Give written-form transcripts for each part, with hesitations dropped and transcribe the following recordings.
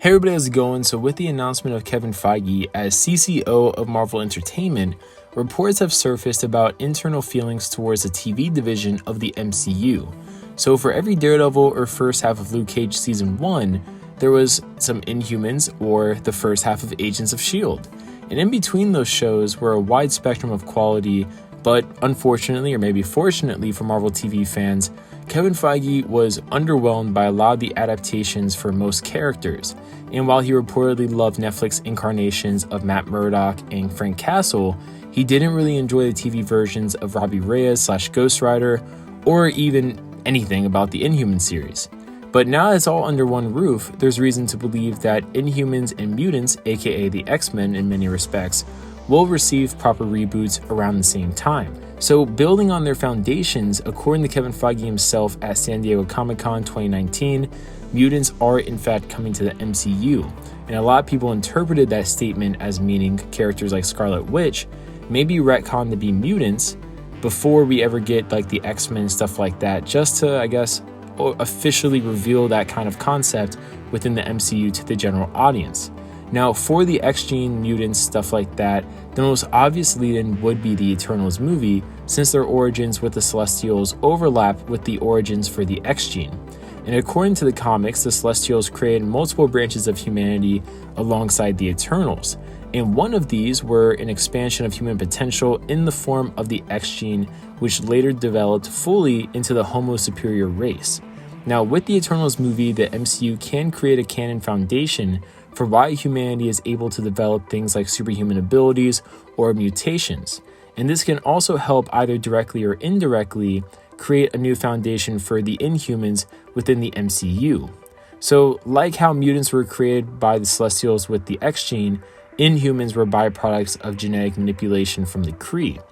Hey everybody, how's it going? So with the announcement of Kevin Feige as CCO of Marvel Entertainment, reports have surfaced about internal feelings towards the TV division of the MCU. So for every Daredevil or first half of Luke Cage Season 1, there was some Inhumans or the first half of Agents of S.H.I.E.L.D. And in between those shows were a wide spectrum of quality, but unfortunately, or maybe fortunately for Marvel TV fans, Kevin Feige was underwhelmed by a lot of the adaptations for most characters. And while he reportedly loved Netflix incarnations of Matt Murdock and Frank Castle, he didn't really enjoy the TV versions of Robbie Reyes / Ghost Rider, or even anything about the Inhumans series. But now it's all under one roof, there's reason to believe that Inhumans and Mutants, aka the X-Men in many respects, will receive proper reboots around the same time. So building on their foundations, according to Kevin Feige himself at San Diego Comic-Con 2019, mutants are in fact coming to the MCU. And a lot of people interpreted that statement as meaning characters like Scarlet Witch may be retconned to be mutants before we ever get like the X-Men and stuff like that, just to, I guess, officially reveal that kind of concept within the MCU to the general audience. Now, for the X-Gene, mutants, stuff like that, the most obvious lead-in would be the Eternals movie, since their origins with the Celestials overlap with the origins for the X-Gene. And according to the comics, the Celestials created multiple branches of humanity alongside the Eternals, and one of these were an expansion of human potential in the form of the X-Gene, which later developed fully into the Homo superior race. Now, with the Eternals movie, the MCU can create a canon foundation for why humanity is able to develop things like superhuman abilities or mutations. And this can also help either directly or indirectly create a new foundation for the Inhumans within the MCU. So, like how mutants were created by the Celestials with the X-Gene, Inhumans were byproducts of genetic manipulation from the Kree.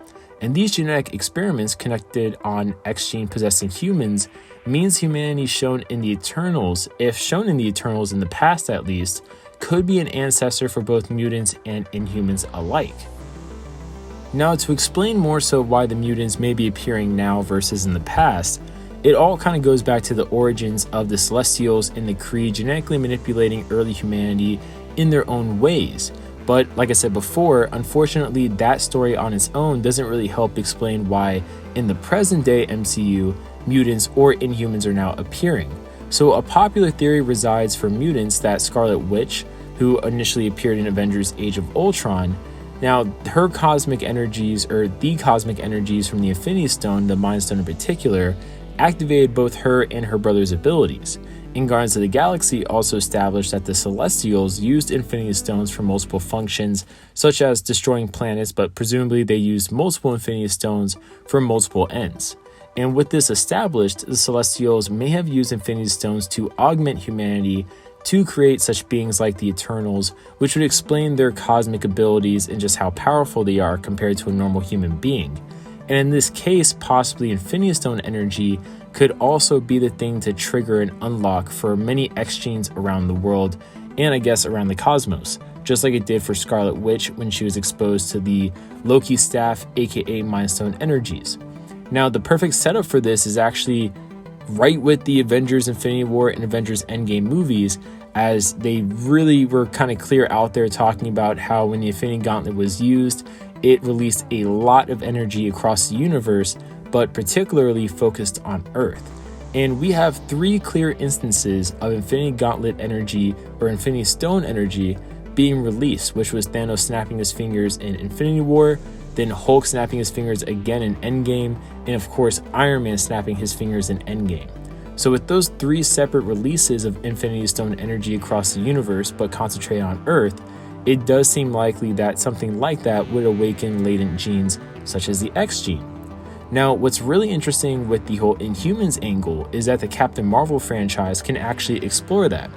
And these genetic experiments conducted on X-Gene possessing humans means humanity shown in the Eternals, if shown in the Eternals in the past at least, could be an ancestor for both mutants and Inhumans alike. Now, to explain more so why the mutants may be appearing now versus in the past, it all kind of goes back to the origins of the Celestials and the Kree genetically manipulating early humanity in their own ways. But like I said before, unfortunately, that story on its own doesn't really help explain why in the present day MCU, mutants or Inhumans are now appearing. So a popular theory resides for mutants that Scarlet Witch, who initially appeared in Avengers Age of Ultron, now her cosmic energies, or the cosmic energies from the Infinity Stone, the Mind Stone in particular, activated both her and her brother's abilities. In Guardians of the Galaxy also established that the Celestials used Infinity Stones for multiple functions, such as destroying planets, but presumably they used multiple Infinity Stones for multiple ends. And with this established, the Celestials may have used Infinity Stones to augment humanity to create such beings like the Eternals, which would explain their cosmic abilities and just how powerful they are compared to a normal human being. And in this case, possibly Infinity Stone energy could also be the thing to trigger an unlock for many X-Genes around the world, and I guess around the cosmos, just like it did for Scarlet Witch when she was exposed to the Loki staff, aka Mind Stone energies. Now, the perfect setup for this is actually right with the Avengers Infinity War and Avengers Endgame movies, as they really were kind of clear out there talking about how when the Infinity Gauntlet was used, it released a lot of energy across the universe, but particularly focused on Earth. And we have 3 clear instances of Infinity Gauntlet energy or Infinity Stone energy being released, which was Thanos snapping his fingers in Infinity War, then Hulk snapping his fingers again in Endgame, and of course Iron Man snapping his fingers in Endgame. So with those 3 separate releases of Infinity Stone energy across the universe but concentrated on Earth, it does seem likely that something like that would awaken latent genes such as the X-Gene. Now, what's really interesting with the whole Inhumans angle is that the Captain Marvel franchise can actually explore that,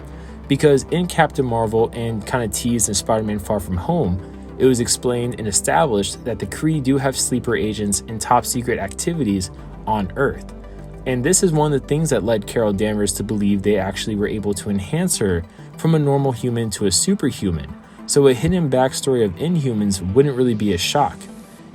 because in Captain Marvel and kind of teased in Spider-Man Far From Home, it was explained and established that the Kree do have sleeper agents and top secret activities on Earth. And this is one of the things that led Carol Danvers to believe they actually were able to enhance her from a normal human to a superhuman. So a hidden backstory of Inhumans wouldn't really be a shock.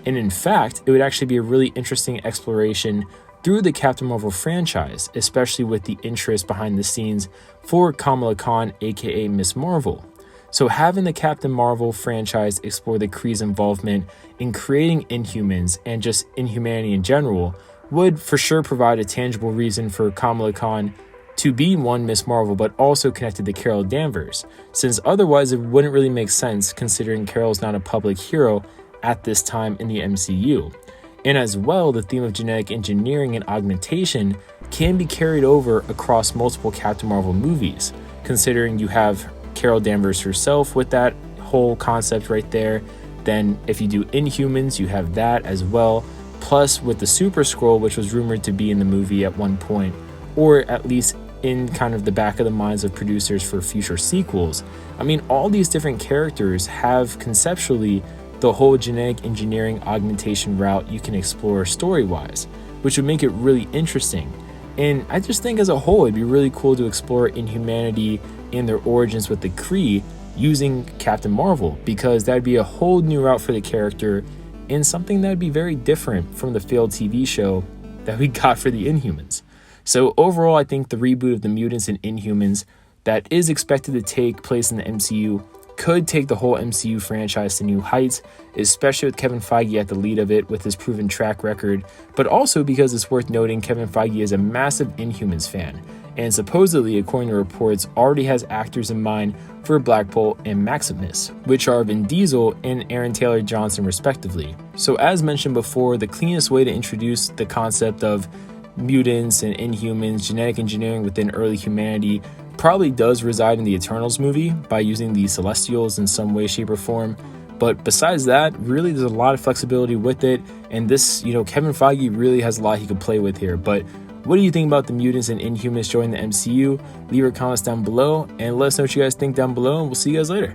And in fact, it would actually be a really interesting exploration through the Captain Marvel franchise, especially with the interest behind the scenes for Kamala Khan, aka Miss Marvel. So having the Captain Marvel franchise explore the Kree's involvement in creating Inhumans and just inhumanity in general would for sure provide a tangible reason for Kamala Khan to be one Miss Marvel, but also connected to Carol Danvers, since otherwise it wouldn't really make sense considering Carol's not a public hero at this time in the MCU. And as well, the theme of genetic engineering and augmentation can be carried over across multiple Captain Marvel movies, considering you have Carol Danvers herself with that whole concept right there. Then if you do Inhumans, you have that as well. Plus with the Super Skrull, which was rumored to be in the movie at one point, or at least in kind of the back of the minds of producers for future sequels. I mean, all these different characters have conceptually the whole genetic engineering augmentation route you can explore story-wise, which would make it really interesting. And I just think as a whole, it'd be really cool to explore Inhumanity and their origins with the Kree using Captain Marvel, because that'd be a whole new route for the character and something that'd be very different from the failed TV show that we got for the Inhumans. So overall, I think the reboot of the Mutants and Inhumans that is expected to take place in the MCU could take the whole MCU franchise to new heights, especially with Kevin Feige at the lead of it with his proven track record, but also because it's worth noting Kevin Feige is a massive Inhumans fan, and supposedly, according to reports, already has actors in mind for Black Bolt and Maximus, which are Vin Diesel and Aaron Taylor Johnson respectively. So as mentioned before, the cleanest way to introduce the concept of mutants and Inhumans, genetic engineering within early humanity, probably does reside in the Eternals movie by using the Celestials in some way, shape, or form. But besides that, really there's a lot of flexibility with it, and this, Kevin Feige really has a lot he could play with here. But what do you think about the mutants and Inhumans joining the MCU? Leave your comments down below and let us know what you guys think down below, and we'll see you guys later.